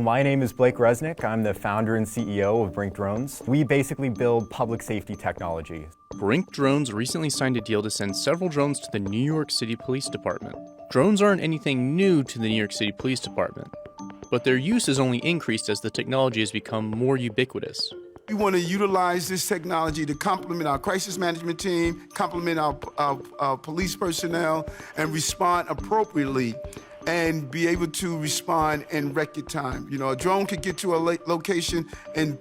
my name is Blake Resnick. I'm the founder and CEO of Brinc Drones. We basically build public safety technology. Brinc Drones recently signed a deal to send several drones to the New York City Police Department. Drones aren't anything new to the New York City Police Department, but their use has only increased as the technology has become more ubiquitous. We want to utilize this technology to complement our crisis management team, complement our police personnel, and respond appropriately and be able to respond in record time. You know, a drone could get to a location in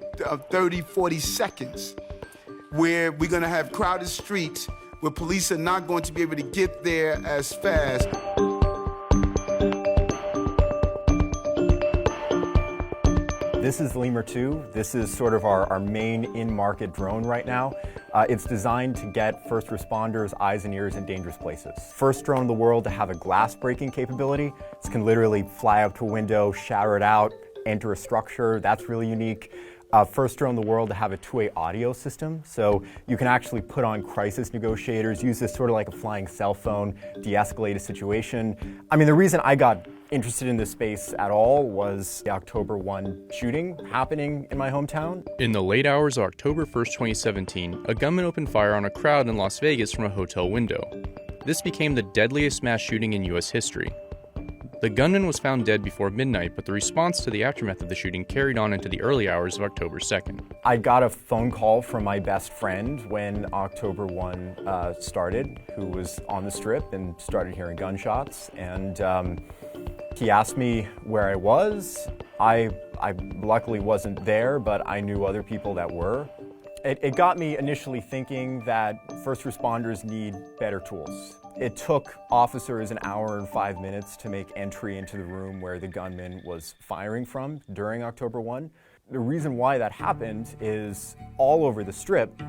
30, 40 seconds, where we're going to have crowded streets where police are not going to be able to get there as fast. This is Lemur 2. This is sort of our main in-market drone right now. It's designed to get first responders' eyes and ears in dangerous places. First drone in the world to have a glass breaking capability. This can literally fly up to a window, shatter it out, enter a structure. That's really unique. First drone in the world to have a two-way audio system. So you can actually put on crisis negotiators, use this sort of like a flying cell phone, de-escalate a situation. I mean, the reason I got interested in this space at all was the October 1 shooting happening in my hometown. In the late hours of October 1st, 2017, a gunman opened fire on a crowd in Las Vegas from a hotel window. This became the deadliest mass shooting in U.S. history. The gunman was found dead before midnight, but the response to the aftermath of the shooting carried on into the early hours of October 2nd. I got a phone call from my best friend when October 1 started, who was on the Strip and started hearing gunshots. And he asked me where I was. I luckily wasn't there, but I knew other people that were. It got me initially thinking that first responders need better tools. It took officers an hour and 5 minutes to make entry into the room where the gunman was firing from during October 1. The reason why that happened is all over the Strip,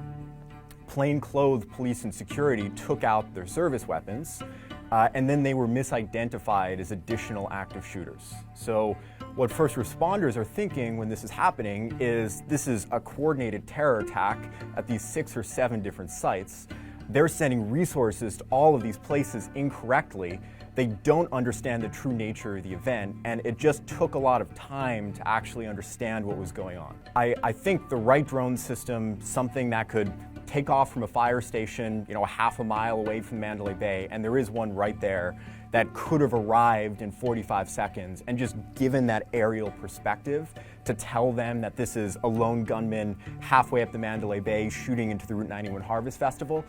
plainclothed police and security took out their service weapons, and then they were misidentified as additional active shooters. So what first responders are thinking when this is happening is this is a coordinated terror attack at these 6 or 7 different sites. They're sending resources to all of these places incorrectly. They don't understand the true nature of the event, and it just took a lot of time to actually understand what was going on. I think the right drone system, something that could take off from a fire station, a half a mile away from Mandalay Bay, and there is one right there, that could have arrived in 45 seconds and just given that aerial perspective to tell them that this is a lone gunman halfway up the Mandalay Bay shooting into the Route 91 Harvest Festival.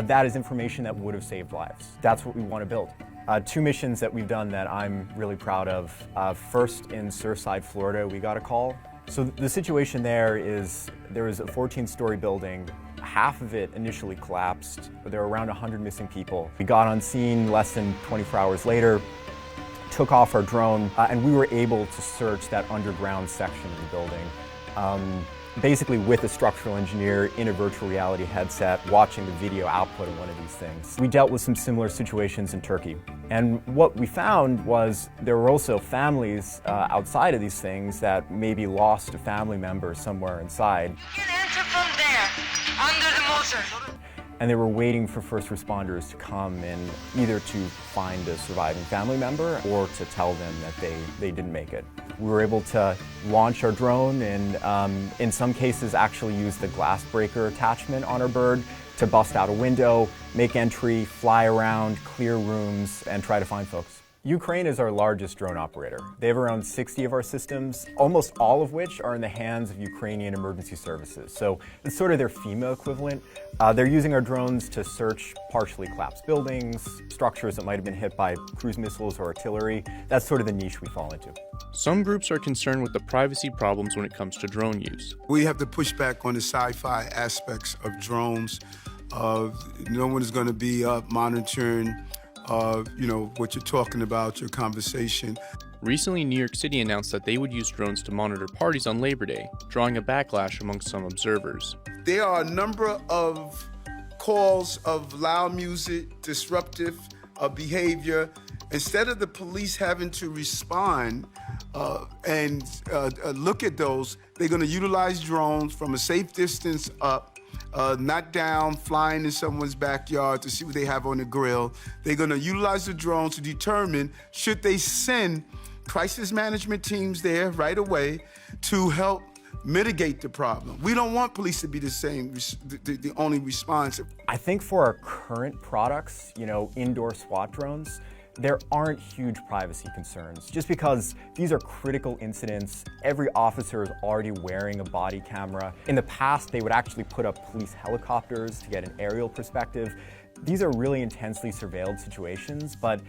That is information that would have saved lives. That's what we want to build. 2 missions that we've done that I'm really proud of. First, in Surfside, Florida, we got a call. So the situation there is there was a 14-story building. Half of it initially collapsed. There were around 100 missing people. We got on scene less than 24 hours later, took off our drone, and we were able to search that underground section of the building. Basically with a structural engineer in a virtual reality headset, watching the video output of one of these things. We dealt with some similar situations in Turkey. And what we found was there were also families outside of these things that maybe lost a family member somewhere inside. You can enter from there, under the motor. And they were waiting for first responders to come and either to find a surviving family member or to tell them that they didn't make it. We were able to launch our drone and in some cases actually use the glass breaker attachment on our bird to bust out a window, make entry, fly around, clear rooms, and try to find folks. Ukraine is our largest drone operator. They have around 60 of our systems, almost all of which are in the hands of Ukrainian emergency services. So it's sort of their FEMA equivalent. They're using our drones to search partially collapsed buildings, structures that might have been hit by cruise missiles or artillery. That's sort of the niche we fall into. Some groups are concerned with the privacy problems when it comes to drone use. We have to push back on the sci-fi aspects of drones. No one is going to be monitoring what you're talking about, your conversation. Recently, New York City announced that they would use drones to monitor parties on Labor Day, drawing a backlash among some observers. There are a number of calls of loud music, disruptive behavior. Instead of the police having to respond and look at those, they're going to utilize drones from a safe distance up, not down, flying in someone's backyard to see what they have on the grill. They're going to utilize the drone to determine should they send crisis management teams there right away to help mitigate the problem. We don't want police to be the only response. I think for our current products, indoor SWAT drones, there aren't huge privacy concerns. Just because these are critical incidents, every officer is already wearing a body camera. In the past, they would actually put up police helicopters to get an aerial perspective. These are really intensely surveilled situations, but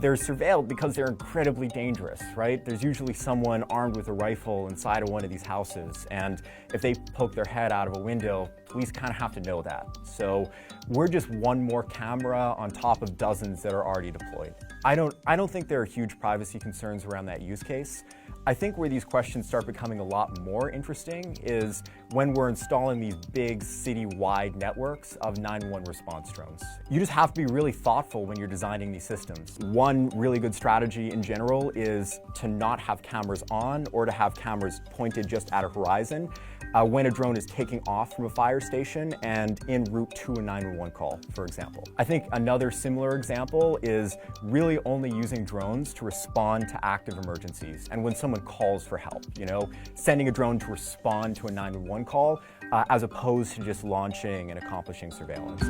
they're surveilled because they're incredibly dangerous, right? There's usually someone armed with a rifle inside of one of these houses, and if they poke their head out of a window, police kind of have to know that. So we're just one more camera on top of dozens that are already deployed. I don't think there are huge privacy concerns around that use case. I think where these questions start becoming a lot more interesting is when we're installing these big city-wide networks of 911 response drones. You just have to be really thoughtful when you're designing these systems. One really good strategy in general is to not have cameras on or to have cameras pointed just at a horizon when a drone is taking off from a fire station and en route to a 911 call, for example. I think another similar example is really only using drones to respond to active emergencies and when someone calls for help, sending a drone to respond to a 911 call as opposed to just launching and accomplishing surveillance.